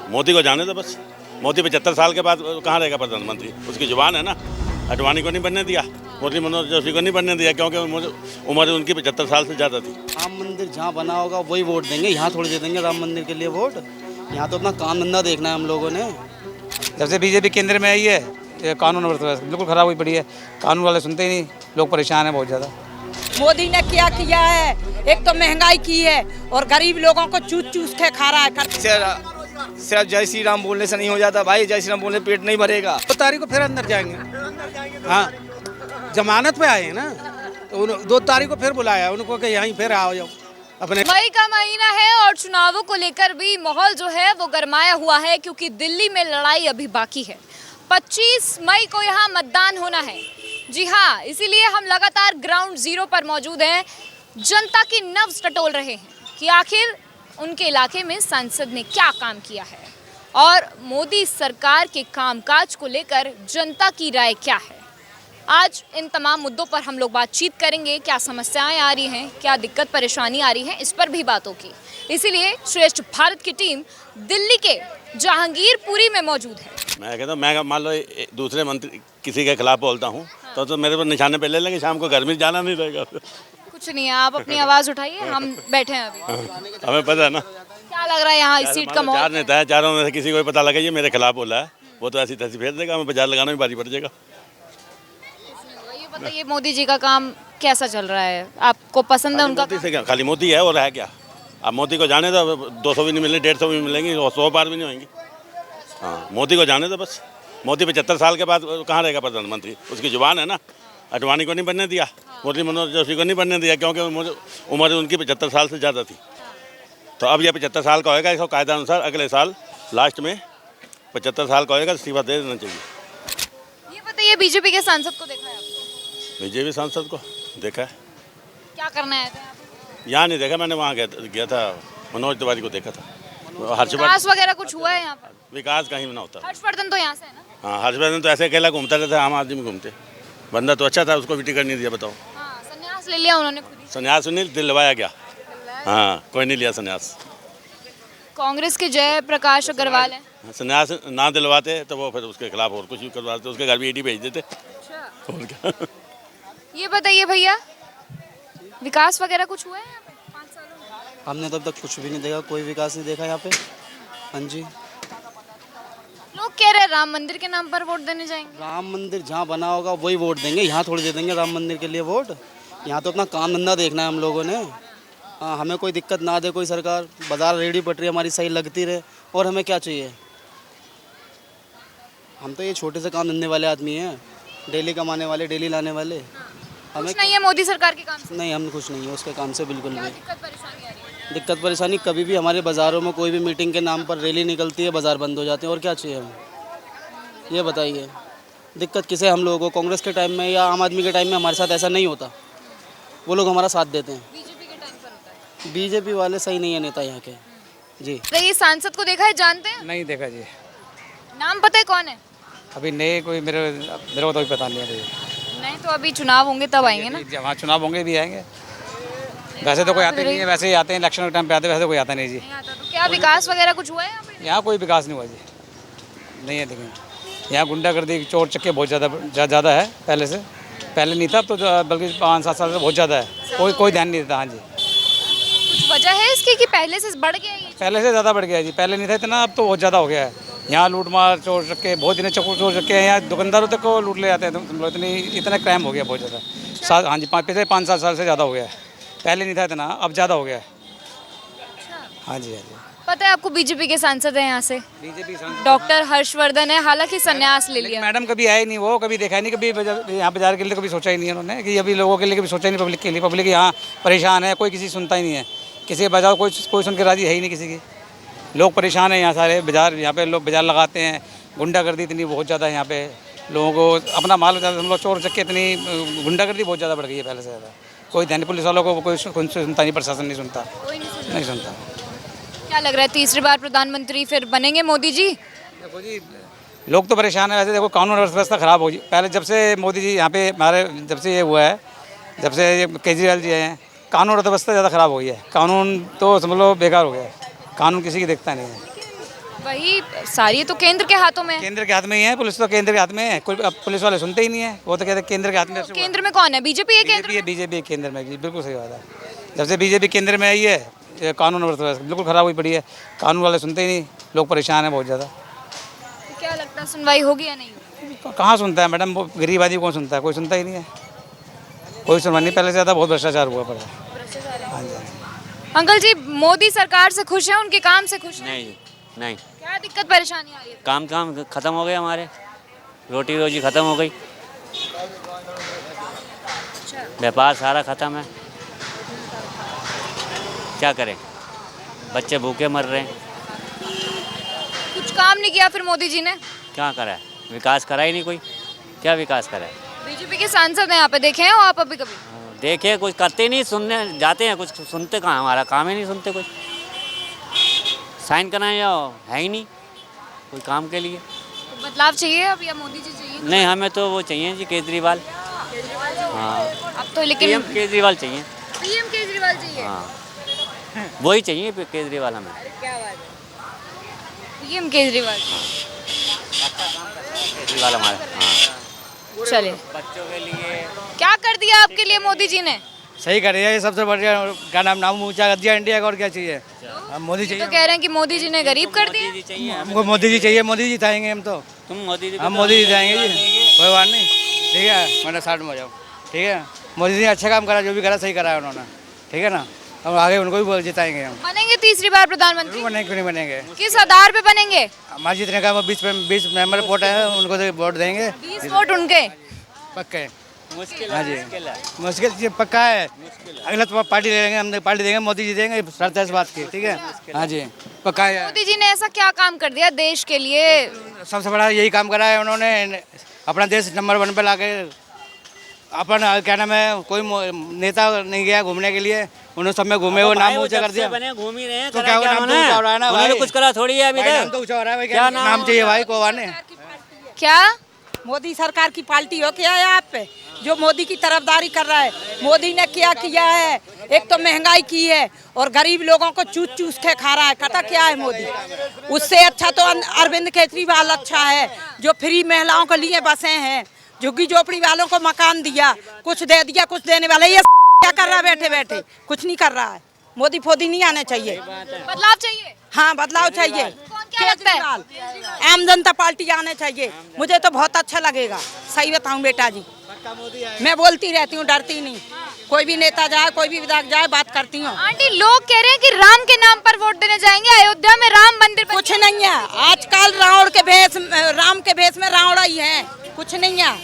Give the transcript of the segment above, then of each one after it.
मोदी को जाने दो बस। मोदी 75 साल के बाद कहाँ रहेगा प्रधानमंत्री? उसकी जुबान है ना। अडवाणी को नहीं बनने दिया, मुरली मनोहर जोशी को नहीं बनने दिया, क्योंकि उम्र उनकी 75 साल से ज़्यादा थी। राम मंदिर जहाँ बना होगा वही वोट देंगे, यहाँ थोड़ी दे देंगे राम मंदिर के लिए वोट। यहाँ तो अपना काम धंधा देखना है हम लोगों ने। जब से बीजेपी केंद्र में आई है, ये कानून व्यवस्था बिल्कुल ख़राब हुई पड़ी है। कानून वाले सुनते ही नहीं, लोग परेशान हैं बहुत ज़्यादा। मोदी ने क्या किया है? एक तो महंगाई की है और गरीब लोगों को चूस चूस के खा रहा है। सिर्फ जय श्री राम बोलने से नहीं हो जाता भाई, जय श्री राम बोलने पेट नहीं भरेगा। 2 तारीख को फिर अंदर जाएंगे। हाँ, जमानत पे आए हैं ना, तो 2 तारीख को फिर बुलाया उनको कि यहीं फिर आओ जाओ अपने। मई का महीना है और चुनावों को लेकर भी माहौल जो है वो गरमाया हुआ है, क्योंकि दिल्ली में लड़ाई अभी बाकी है। 25 मई को यहाँ मतदान होना है। जी हाँ, इसीलिए हम लगातार ग्राउंड जीरो पर मौजूद हैं। जनता की नब्ज टटोल रहे हैं कि आखिर उनके इलाके में सांसद ने क्या काम किया है और मोदी सरकार के कामकाज को लेकर जनता की राय क्या है। आज इन तमाम मुद्दों पर हम लोग बातचीत करेंगे। क्या समस्याएं आ रही हैं, क्या दिक्कत परेशानी आ रही है, इस पर भी बात होगी। इसीलिए श्रेष्ठ भारत की टीम दिल्ली के जहांगीरपुरी में मौजूद है। मैं कहता हूँ, मैं मान लो दूसरे मंत्री किसी के खिलाफ बोलता हूँ तो मेरे पर निशाने पे ले लेंगे, शाम को घर में जाना नहीं रहेगा। कुछ नहीं है, आप अपनी आवाज़ उठाइए, हम बैठे हैं अभी। हमें पता है ना क्या लग रहा है यहाँ इस सीट का माहौल? 4 नेता है, चारों में से किसी को भी पता लगे ये मेरे खिलाफ बोला है, वो तो ऐसी तैसी फेर देगा, हमें बाजार लगाना भी भारी पड़ जाएगा। ये बताइए, मोदी जी का काम कैसा चल रहा है? आपको पसंद है उनका? मोदी से क्या, खाली मोदी है और है क्या? अब मोदी को जाने दो, 200 भी नहीं मिले, 150 भी मिलेंगी, 100 पार भी नहीं होंगी। हाँ, मोदी को जाने दो बस। मोदी 75 साल के बाद कहाँ रहेगा प्रधानमंत्री? उसकी जुबान है ना। अडवाणी को नहीं बनने दिया, मुरली मनोहर जोशी को नहीं बनने दिया, क्योंकि उम्र उनकी 75 साल से ज़्यादा थी। तो अब यह 75 साल का होएगा, इसको कायदा अनुसार अगले साल लास्ट में 75 साल का होएगा, इस्तीफा दे देना चाहिए। ये बताइए, बीजेपी के सांसद को देखा है आपने? बीजेपी सांसद को देखा है। क्या करना है? यहाँ नहीं देखा मैंने, वहाँ गया था, मनोज तिवारी को देखा था। विकास वगैरह कुछ हुआ है यहाँ पर? विकास कहीं ना होता। हर्षवर्धन तो यहाँ से है ना? हाँ, हर्षवर्धन तो ऐसे अकेला घूमता रहता, आम आदमी घूमते। बंदा तो अच्छा था, उसको भी टिकट नहीं दिया, बताओ। हाँ, संन्यास ले लिया उन्होंने खुद ही। संन्यास नहीं दिलवाया गया। हाँ, कोई नहीं लिया संन्यास। कांग्रेस के जय प्रकाश अग्रवाल है। संन्यास ना दिलवाते तो वो फिर उसके खिलाफ और कुछ भी करवाते, उसके घर भी ईडी भेज देते। और क्या। ये बताइए भैया, विकास वगैरह कुछ हुआ है यहाँ पे 5 सालों में? हमने तो अब तक कुछ भी नहीं देखा, कोई विकास नहीं देखा यहाँ पे। हाँ जी, लोग कह रहे हैं राम मंदिर के नाम पर वोट देने जाएंगे। राम मंदिर जहाँ बना होगा वही वोट देंगे, यहाँ थोड़ी दे देंगे राम मंदिर के लिए वोट। यहाँ तो अपना काम धंधा देखना है हम लोगों ने। हाँ, हमें कोई दिक्कत ना दे कोई सरकार, बाजार रेहड़ी पटरी हमारी सही लगती रहे, और हमें क्या चाहिए? हम तो ये छोटे से काम धंधे वाले आदमी हैं, डेली कमाने वाले, डेली लाने वाले। हमें कुछ नहीं है मोदी सरकार के काम से? नहीं, हम खुश नहीं है उसके काम से बिल्कुल भी। दिक्कत परेशानी आ रही है? दिक्कत परेशानी कभी भी हमारे बाज़ारों में कोई भी मीटिंग के नाम पर रैली निकलती है, बाज़ार बंद हो जाते हैं, और क्या चाहिए हमें? ये बताइए, दिक्कत किसे? हम लोगों को कांग्रेस के टाइम में या आम आदमी के टाइम में हमारे साथ ऐसा नहीं होता, वो लोग हमारा साथ देते हैं। बीजेपी के टाइम पर होता है। बीजेपी वाले सही नहीं है नेता यहाँ के। जी, तो ये सांसद को देखा है, जानते हैं? नहीं देखा जी, नाम पता है कौन है? अभी नए कोई मेरे को तो अभी पता नहीं है। नहीं तो अभी चुनाव होंगे तब आएंगे ना। वहाँ चुनाव होंगे भी आएंगे। वैसे तो कोई आते नहीं है, वैसे ही आते हैं इलेक्शन के टाइम पे आते हैं, वैसे कोई आता नहीं जी। नहीं आता तो क्या विकास वगैरह कुछ हुआ है यहाँ पे? यहाँ कोई विकास नहीं हुआ जी, नहीं है। देखिए, यहाँ गुंडागर्दी चोर चक्के बहुत ज़्यादा है पहले से। पहले नहीं था, अब तो बल्कि 5-7 साल से बहुत ज़्यादा है। कोई ध्यान नहीं देता। हाँ जी, कुछ वजह है इसकी कि पहले से बढ़ गया ये? पहले से ज़्यादा बढ़ गया है जी। पहले नहीं था इतना, अब तो बहुत ज़्यादा हो गया है। यहाँ लूट मार चोर चक्के बहुत दिन चोर चक्के हैं, यहाँ दुकानदारों तक को लूट ले जाते हैं। तुम लोग इतना क्राइम हो गया बहुत ज़्यादा। हाँ जी, पिछले 5-7 साल से ज़्यादा हो गया है। पहले नहीं था इतना, अब ज़्यादा हो गया है। हाँ जी, हाँ जी। पता है आपको बीजेपी के सांसद हैं यहाँ से? बीजेपी डॉक्टर हर्षवर्धन है, हालांकि संन्यास ले लिया। मैडम कभी आए नहीं, वो कभी देखा नहीं, कभी यहाँ बाजार के लिए कभी सोचा ही नहीं उन्होंने कि अभी लोगों के लिए कभी सोचा ही नहीं, पब्लिक के लिए। पब्लिक यहाँ परेशान है, कोई किसी सुनता ही नहीं है, किसी के बाजार कोई सुन के राजी है ही नहीं किसी की। लोग परेशान हैं यहाँ सारे। बाजार यहाँ पे लोग बाजार लगाते हैं, गुंडागर्दी इतनी बहुत ज़्यादा है यहाँ पे। लोगों को अपना माल, हम लोग चोर चक्के, इतनी गुंडागर्दी बहुत ज़्यादा बढ़ गई है पहले से ज़्यादा। कोई ध्यान, पुलिस वालों को कोई सुनता नहीं, प्रशासन नहीं सुनता, नहीं सुनता। क्या लग रहा है, तीसरी बार प्रधानमंत्री फिर बनेंगे मोदी जी? देखो जी, लोग तो परेशान है वैसे। देखो, कानून व्यवस्था ख़राब हो गई। पहले जब से मोदी जी यहाँ पे हमारे, जब से ये हुआ है, जब से ये केजरीवाल जी हैं, कानून व्यवस्था ज़्यादा ख़राब हो गई है। कानून तो समझ लो बेकार हो गया है, कानून किसी की देखता नहीं है। वही सारी तो केंद्र के हाथों में है। केंद्र के हाथ में ही है, पुलिस तो केंद्र के हाथ में है, कोई अब पुलिस वाले सुनते ही नहीं है, वो तो कहते हैं केंद्र के हाथ में। केंद्र में कौन है? बीजेपी है केंद्र में? बीजेपी केंद्र में, जी बिल्कुल सही बात है। जब से बीजेपी केंद्र में आई है, ये कानून व्यवस्था बिल्कुल खराब हुई पड़ी है, कानून वाले सुनते ही नहीं, लोग परेशान हैं बहुत ज़्यादा। तो क्या लगता है सुनवाई होगी या नहीं? कहाँ सुनता है मैडम, वो गरीब आदमी कौन सुनता है, कोई सुनता ही नहीं है, कोई सुनवाई नहीं। पहले से ज़्यादा बहुत भ्रष्टाचार हुआ पड़ा है। हाँ जी। अंकल जी, मोदी सरकार से खुश हैं, उनके काम से खुश हैं? नहीं नहीं, क्या दिक्कत परेशानी आ रही है? काम खत्म हो गए हमारे, रोटी रोजी खत्म हो गई, व्यापार सारा खत्म है, क्या करें, बच्चे भूखे मर रहे हैं। कुछ काम नहीं किया फिर मोदी जी ने? क्या करा है, विकास करा ही नहीं कोई, क्या विकास करा है। बीजेपी के सांसद हैं यहाँ पे, देखे हैं वो आप अभी कभी? देखे कुछ करते नहीं, सुनने जाते हैं, कुछ सुनते कहाँ, हमारा काम ही नहीं सुनते, कुछ साइन कराए जाओ, है ही नहीं कोई काम के लिए। तो बदलाव चाहिए अब या मोदी जी चाहिए? नहीं, हमें तो वो चाहिए जी केजरीवाल। हाँ, अब तो लेकिन पीएम केजरीवाल चाहिए। पीएम केजरीवाल चाहिए? हाँ, वही चाहिए केजरीवाल हमें। क्या बात है, पीएम केजरीवाल केजरीवाल हमारा। हाँ, चले। बच्चों के लिए क्या कर दिया आपके लिए मोदी जी ने? सही कर रही है, ये सबसे बढ़िया, क्या नाम ऊँचा कर दिया इंडिया का, और क्या चाहिए। हम मोदी तो कह रहे हैं कि मोदी जी ने गरीब कर दिया। जी चाहिए, हमको मोदी जी चाहिए, मोदी जी जिताएंगे हम तो, तुम मोदी जी हम मोदी जी जिताएंगे जी, कोई बात नहीं। ठीक है, मैंने 60 में हो जाओ, ठीक है। मोदी जी ने अच्छा काम करा, जो भी करा सही करा है उन्होंने, ठीक है ना। हम आगे उनको भी जिताएंगे हम। बनेंगे तीसरी बार प्रधानमंत्री? बनेंगे, क्यों नहीं बनेंगे। किस आधार पे बनेंगे? हमारे जितने का 20 मेंबर वोट है, उनको तो वोट देंगे, 20 वोट उनके? पक्के। मुश्किल हाँ जी, मुश्किल है। मुश्किल ये पक्का है। अगला तो पार्टी ले लेंगे, हम पार्टी देंगे, मोदी जी देंगे, शर्त है इस बात की, ठीक है। हाँ जी, पक्का है। मोदी जी ने ऐसा क्या काम कर दिया देश के लिए? सबसे बड़ा यही काम करा है उन्होंने, अपना देश नंबर 1 पे लाके, अपन क्या नाम है, कोई नेता नहीं गया घूमने के लिए, उन्होंने सब में घूमे, वो नाम ऊंचा कर दिया। बने घूम ही रहे हैं, तो क्या नाम तो ऊंचा हो रहा है ना भाई, कुछ करा थोड़ी है अभी नाम तो ऊंचा हो रहा है भाई, क्या नाम चाहिए भाई को ने। क्या मोदी सरकार की पार्टी हो क्या है आप पे, जो मोदी की तरफदारी कर रहा है? मोदी ने क्या किया है? एक तो महंगाई की है और गरीब लोगों को चूस चूस के खा रहा है, कहता क्या है मोदी। उससे अच्छा तो अरविंद केजरीवाल अच्छा है, जो फ्री महिलाओं के लिए बसें हैं, झुग्गी झोपड़ी वालों को मकान दिया, कुछ दे दिया, कुछ देने वाला। ये क्या कर रहा है बैठे बैठे? कुछ नहीं कर रहा है। मोदी फोदी नहीं आने चाहिए, बदलाव चाहिए? हाँ बदलाव चाहिए। क्या लगता है? आम जनता पार्टी आने चाहिए, मुझे तो बहुत अच्छा लगेगा। सही बताऊं बेटा जी, मैं बोलती रहती हूँ, डरती नहीं। कोई भी नेता जाए, कोई भी विधायक जाए, बात करती हूँ। आंटी, लोग कह रहे हैं कि राम के नाम पर वोट देने जाएंगे, अयोध्या में राम मंदिर बन कुछ नहीं है आजकल, रावण के भेष, राम के भेष में रावण ही है, कुछ नहीं है।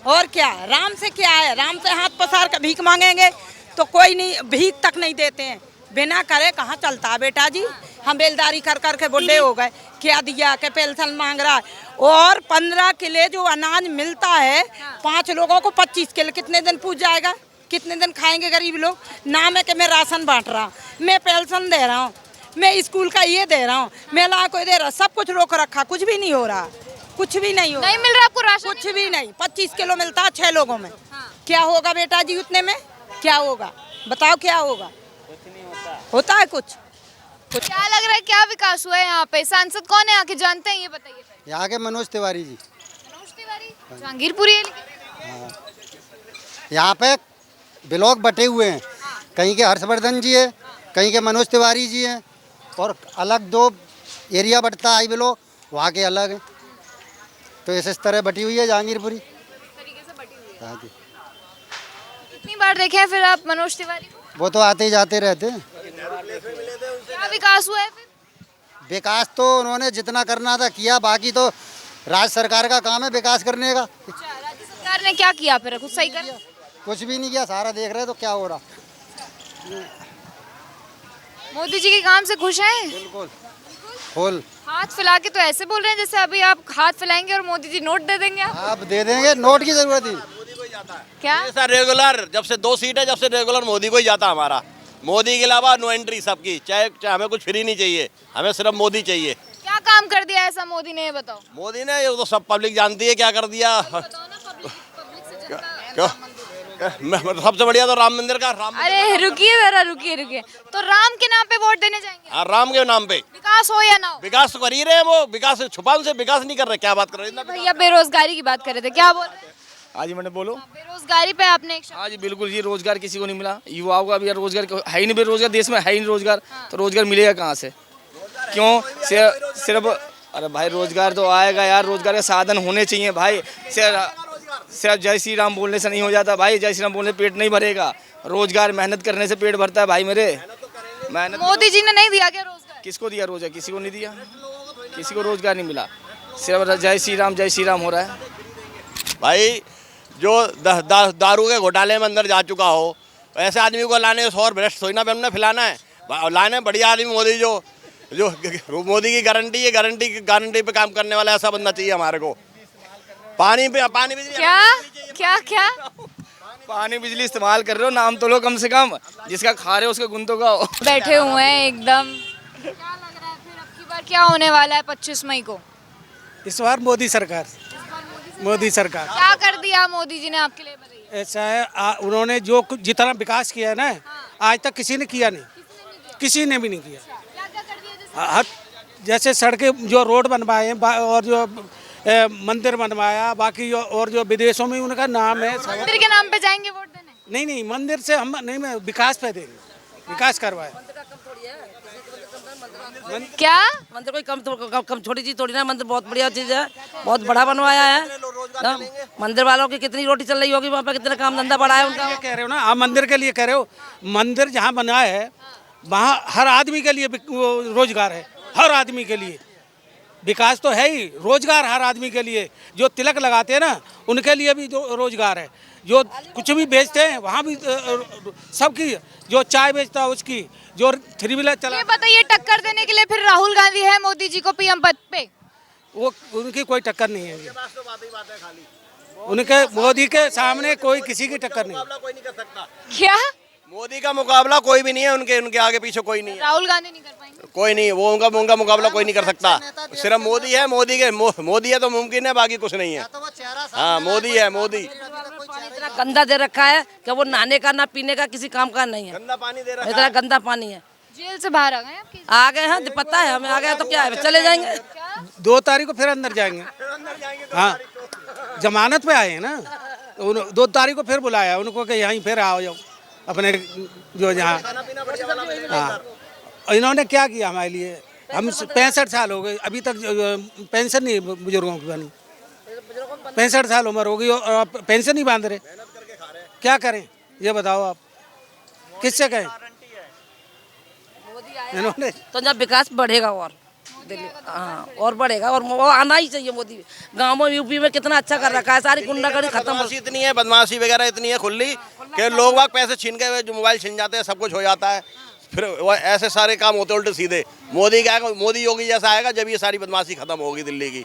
और क्या, राम से क्या है? राम से हाथ पसार कर भीख मांगेंगे तो कोई नहीं, भीख तक नहीं देते हैं। बिना करे कहाँ चलता है बेटा जी। हम बेलदारी कर कर के बुढ़े हो गए, क्या दिया के पेंशन मांग रहा है। और 15 किले जो अनाज मिलता है, 5 लोगों को 25 किलो, कितने दिन पूछ जाएगा? कितने दिन खाएंगे गरीब लोग? नाम है कि मैं राशन बांट रहा हूँ, मैं पेंशन दे रहा हूँ, मैं स्कूल का ये दे रहा हूँ, मेला को दे रहा, सब कुछ रोक रखा, कुछ भी नहीं हो रहा, कुछ भी नहीं हो रहा। नहीं मिल रहा आपको राशन? कुछ भी नहीं। 25 किलो मिलता है 6 लोगों में। क्या होगा बेटा जी उतने में? क्या होगा बताओ, क्या होगा? होता है कुछ? क्या लग रहा है, क्या विकास हुआ है यहाँ पे? सांसद कौन है आके जानते हैं, ये बताइए। यहाँ के मनोज तिवारी जी। मनोज तिवारी? जहांगीरपुरी है लेकिन। यहाँ पे ब्लॉक बटे हुए हैं, कहीं के हर्षवर्धन जी है, कहीं के मनोज तिवारी जी हैं, और अलग 2 एरिया बटता आई ब्लॉक, वहाँ के अलग हैं। तो इस तरह बटी हुई है जहांगीरपुरी। तरीके से बटी हुई है। हाँ जी। कितनी बार देखे हैं फिर आप मनोज तिवारी को? वो तो आते ही जाते रहते हैं। क्या विकास हुआ है फिर? विकास तो उन्होंने जितना करना था किया, बाकी तो राज्य सरकार का काम है विकास करने का। राज्य सरकार ने क्या किया फिर? कुछ सही कर? कुछ भी नहीं किया, सारा देख रहे तो क्या हो रहा। मोदी जी के काम से खुश हैं? बिल्कुल फुल। हाथ फैला के तो ऐसे बोल रहे हैं जैसे अभी आप हाथ फैलाएंगे और मोदी जी नोट दे देंगे। आप दे देंगे, नोट की जरूरत ही। क्या ऐसा रेगुलर, जब से 2 सीट है, जब से रेगुलर मोदी को ही जाता हमारा। मोदी के अलावा नो एंट्री सबकी, चाहे हमें कुछ फ्री नहीं चाहिए, हमें सिर्फ मोदी चाहिए। क्या काम कर दिया ऐसा मोदी ने, ये बताओ। मोदी ने, ये तो सब पब्लिक जानती है क्या कर दिया। क्यों? सबसे बढ़िया तो राम मंदिर का राम अरे रुकिए जरा, रुकिए। तो राम के नाम पे वोट देने जाएंगे? हाँ, राम के नाम पे विकास हो या ना हो? विकास तो कर ही रहे हैं, वो विकास छुपान से विकास नहीं कर रहे। क्या बात कर रहे हैं भैया बेरोजगारी की बात कर रहे थे, क्या बोल रहे हैं? आज मैंने बोलो। बेरोजगारी पे आपने एक हाँ जी बिल्कुल, ये रोजगार किसी को नहीं मिला, युवाओं का भी रोजगार है ही नहीं, बेरोजगार देश में है ही नहीं रोजगार, तो रोजगार मिलेगा कहाँ से? क्यों सिर्फ अरे भाई रोजगार तो आएगा यार, रोजगार के साधन होने चाहिए भाई। सिर्फ जय श्री राम बोलने से नहीं हो जाता भाई, जय श्री राम बोलने से पेट नहीं भरेगा, रोजगार मेहनत करने से पेट भरता है भाई मेरे। मेहनत मोदी जी ने नहीं दिया क्या रोजगार? किसको दिया रोजगार? किसी को नहीं दिया, किसी को रोजगार नहीं मिला, सिर्फ जय श्री राम हो रहा है भाई। जो दारू के घोटाले में अंदर जा चुका हो, ऐसे आदमी को लाने और भ्रष्ट थोड़ी ना हमने फैलाना है। लाने बढ़िया आदमी मोदी, जो मोदी की गारंटी पे काम करने वाला ऐसा बनना चाहिए हमारे को। पानी बिजली क्या पानी बिजली इस्तेमाल कर रहे हो, नाम तो लो कम से कम, जिसका खा रहे हो उसके गुण तो गाओ। बैठे हुए हैं एकदम। क्या लग रहा है फिर अब की बार क्या होने वाला है 25 मई को? इस बार मोदी सरकार। क्या कर दिया मोदी जी ने आपके लिए, बताइए। ऐसा है, उन्होंने जो जितना विकास किया है ना, आज तक किसी ने किया नहीं, किसी ने भी नहीं किया। क्या कर दिया? जैसे सड़कें, जो रोड बनवाए और जो मंदिर बनवाया, बाकी और जो विदेशों में उनका नाम है। मंदिर के नाम पे जाएंगे वोट देने? नहीं, मंदिर से हम नहीं, मैं विकास पे देंगे, विकास करवाए। क्या मंदिर कोई कम छोटी चीज थोड़ी ना, मंदिर बहुत बढ़िया चीज है, बहुत बड़ा बनवाया है ना। मंदिर वालों की कितनी रोटी चल रही होगी वहाँ पे, कितना काम धंधा बढ़ा है उनका। कह रहे हो ना आप मंदिर के लिए कह रहे हो, मंदिर जहाँ बना है वहाँ हर आदमी के लिए रोजगार है, हर आदमी के लिए विकास तो है ही, रोजगार हर आदमी के लिए। जो तिलक लगाते हैं ना, उनके लिए भी रोजगार है, जो कुछ भी बेचते हैं वहाँ भी सबकी, जो चाय बेचता है उसकी, जो 3 व्हीलर चला। ये बताइए, टक्कर देने के लिए फिर राहुल गांधी है मोदी जी को पीएम पद पे? वो उनकी कोई टक्कर नहीं है, उनके मोदी के सामने कोई किसी की टक्कर नहीं। क्या मोदी का मुकाबला कोई भी नहीं है, उनके आगे पीछे कोई नहीं है। राहुल गांधी नहीं कर पाएंगे? कोई नहीं, वो उनका मुकाबला कोई नहीं कर सकता। सिर्फ मोदी है, मोदी है तो मुमकिन है, बाकी कुछ नहीं है। हाँ, मोदी है, मोदी। इतना गंदा दे रखा है कि वो नहाने का ना पीने का किसी काम का नहीं है, गंदा पानी दे रहा है, इतना गंदा पानी है। जेल से बाहर आ गए आपके? आ गए हैं, पता है हमें, आ गए तो क्या है, चले जाएंगे। 2 तारीख को फिर अंदर जाएंगे। हाँ, जमानत पे आए हैं ना, 2 तारीख को फिर बुलाया उनको कि यहीं फिर आओ जाओ अपने जो यहाँ। हाँ, इन्होंने क्या किया हमारे लिए? हम 65 साल हो गए, अभी तक पेंशन नहीं बुजुर्गों की बनी। 65 साल उम्र हो गई और पेंशन नहीं बांध रहे, क्या करें ये बताओ आप, किससे कहें? इन्होंने तो जब विकास बढ़ेगा और हाँ और बढ़ेगा, और वो आना ही चाहिए मोदी। गाँव में यूपी में कितना अच्छा कर रखा है, सारी गुंडागर्दी खत्म। इतनी है बदमाशी वगैरह इतनी है खुली कि लोग वाग पैसे छीन के जो मोबाइल छीन जाते हैं, सब कुछ हो जाता है, फिर वो ऐसे सारे काम होते उल्टे सीधे। मोदी योगी जैसा आएगा जब ये सारी बदमाशी खत्म होगी दिल्ली की।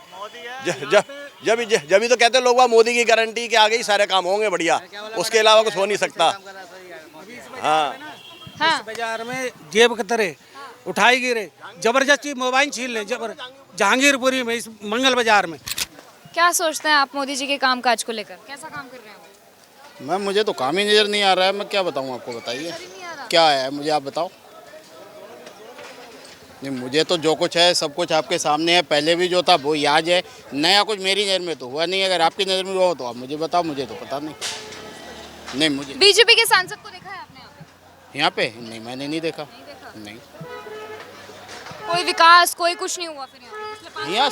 जब ही तो कहते लोग वाग मोदी की गारंटी के आगे ही सारे काम होंगे बढ़िया, उसके अलावा कुछ हो नहीं सकता। हाँ, बाजार में जेब की तरह उठाई गिरे, जबरदस्ती मोबाइल छीन लें, जहांगीरपुरी में, इस मंगल बाजार में। क्या सोचते हैं आप मोदी जी के कामकाज को लेकर, कैसा काम कर रहे हैं वो? मैम मुझे तो काम ही नज़र नहीं आ रहा है, मैं क्या बताऊं आपको, बताइए क्या है, मुझे आप बताओ। नहीं, मुझे तो जो कुछ है सब कुछ आपके सामने है, पहले भी जो था वो याद है, नया कुछ मेरी नज़र में तो हुआ नहीं। अगर आपकी नज़र में हुआ हो तो आप मुझे बताओ, मुझे तो पता नहीं। मुझे बीजेपी के सांसद को देखा है आपने यहाँ पे? नहीं, मैंने नहीं देखा। नहीं, कोई विकास, कोई कुछ नहीं हुआ फिर यहाँ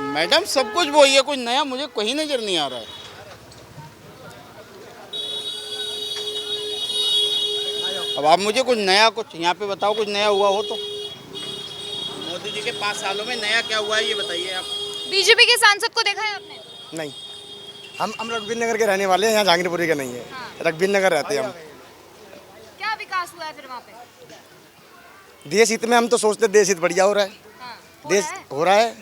मैडम सब कुछ वही है, कुछ नया मुझे कहीं नज़र नहीं आ रहा है। अब आप मुझे कुछ नया कुछ यहाँ पे बताओ, कुछ नया हुआ हो तो। मोदी जी के 5 सालों में नया क्या हुआ है ये बताइए आप। बीजेपी के सांसद को देखा है आपने? नहीं, हम रघुवीर नगर के रहने वाले हैं, यहाँ जहांगीरपुरी के नहीं है। हाँ। रघुवीर नगर रहते हैं हम। क्या विकास हुआ है फिर वहाँ पे? देश हित में हम तो सोचते देश हित बढ़िया हो रहा है। हाँ, देश हो रहा है,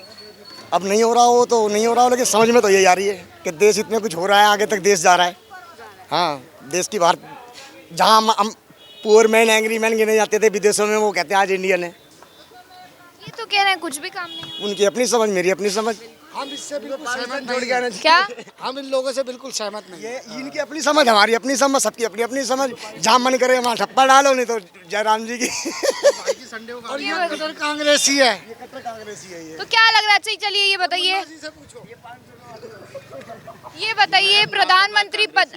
अब नहीं हो रहा हो तो नहीं हो रहा हो, लेकिन समझ में तो यही आ रही है कि देश हित में कुछ हो रहा है, आगे तक देश जा रहा है। हाँ, देश की बाहर जहाँ हम पुअर मैन एंग्री मैन गिने जाते थे विदेशों में, वो कहते हैं आज इंडियन है। ये तो कह रहे हैं कुछ भी काम नहीं। उनकी अपनी समझ, मेरी अपनी समझ। हम इससे बिल्कुल सहमत नहीं है। क्या? हम इन लोगों से बिल्कुल सहमत नहीं। ये इनकी अपनी समझ, हमारी अपनी समझ, सबकी अपनी अपनी समझ। जहाँ मन करे वहाँ ठप्पा डालो, नहीं तो जयराम जी की। और ये कट्टर कांग्रेसी है, ये कट्टर कांग्रेसी है ये। तो क्या लग रहा है? चलिए ये बताइए प्रधानमंत्री पद,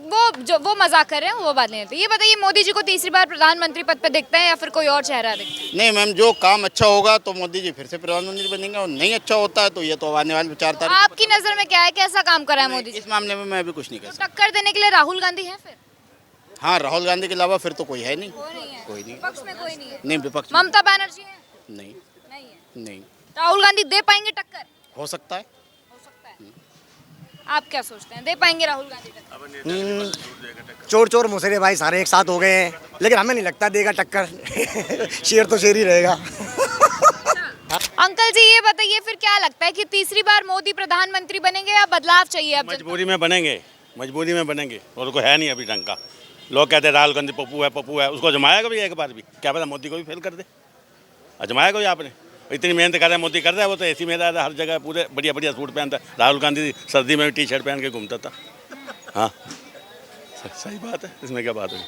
वो मजाक कर रहे हैं, वो बात नहीं होती। ये बताइए मोदी जी को तीसरी बार प्रधानमंत्री पद पे देखते हैं या फिर कोई और चेहरा देखते हैं? नहीं मैम, जो काम अच्छा होगा तो मोदी जी फिर से प्रधानमंत्री बनेंगे, और नहीं अच्छा होता है तो ये तो आने वाली विचारधारा। आपकी नजर में क्या है, कैसा काम करा है मोदी जी? इस मामले में मैं अभी कुछ नहीं कह सकता। टक्कर देने के लिए राहुल गांधी है फिर? हाँ, राहुल गांधी के अलावा फिर तो कोई है नहीं। कोई नहीं, विपक्ष में कोई नहीं है। नहीं, विपक्ष ममता बनर्जी है? नहीं है। नहीं। राहुल गांधी दे पाएंगे टक्कर? हो सकता है। आप क्या सोचते हैं, दे पाएंगे राहुल गांधी टक्कर? चोर चोर मुसरे भाई सारे एक साथ हो गए हैं, लेकिन हमें नहीं लगता देगा टक्कर। शेर तो शेर ही रहेगा। अंकल जी ये बताइए फिर क्या लगता है कि तीसरी बार मोदी प्रधानमंत्री बनेंगे या बदलाव चाहिए? अब मजबूरी में बनेंगे, और कोई है नहीं अभी ढंग का। लोग कहते हैं राहुल गांधी पप्पू है, उसको जमाएगा भी एक बार भी, क्या पता मोदी को भी फेल कर दे। अजमाएगा भी आपने, इतनी मेहनत कर रहा है मोदी, कर रहा है वो तो ऐसी में रहा है, हर जगह पूरे बढ़िया सूट पहनता है। राहुल गांधी सर्दी में भी टी शर्ट पहन के घूमता था। हाँ सही बात है, इसमें क्या बात है।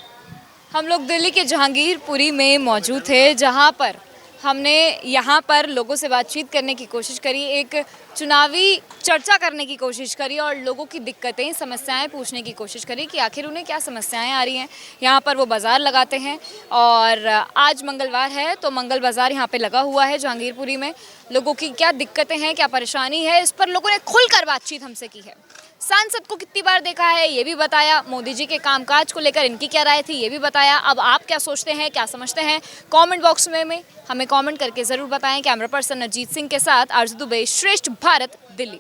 हम लोग दिल्ली के जहांगीरपुरी में मौजूद थे, जहां पर हमने यहाँ पर लोगों से बातचीत करने की कोशिश करी, एक चुनावी चर्चा करने की कोशिश करी और लोगों की दिक्कतें, समस्याएं पूछने की कोशिश करी कि आखिर उन्हें क्या समस्याएं आ रही हैं। यहाँ पर वो बाज़ार लगाते हैं और आज मंगलवार है तो मंगल बाज़ार यहाँ पे लगा हुआ है जहांगीरपुरी में। लोगों की क्या दिक्कतें हैं, क्या परेशानी है, इस पर लोगों ने खुलकर बातचीत हमसे की है। सांसद को कितनी बार देखा है ये भी बताया, मोदी जी के कामकाज को लेकर इनकी क्या राय थी ये भी बताया। अब आप क्या सोचते हैं, क्या समझते हैं, कमेंट बॉक्स में हमें कमेंट करके ज़रूर बताएं। कैमरा पर्सन अजीत सिंह के साथ आरजू दुबे, श्रेष्ठ भारत, दिल्ली।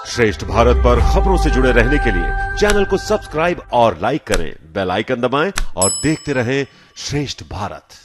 श्रेष्ठ भारत पर खबरों से जुड़े रहने के लिए चैनल को सब्सक्राइब और लाइक करें, बेल आइकन दबाएं और देखते रहें श्रेष्ठ भारत।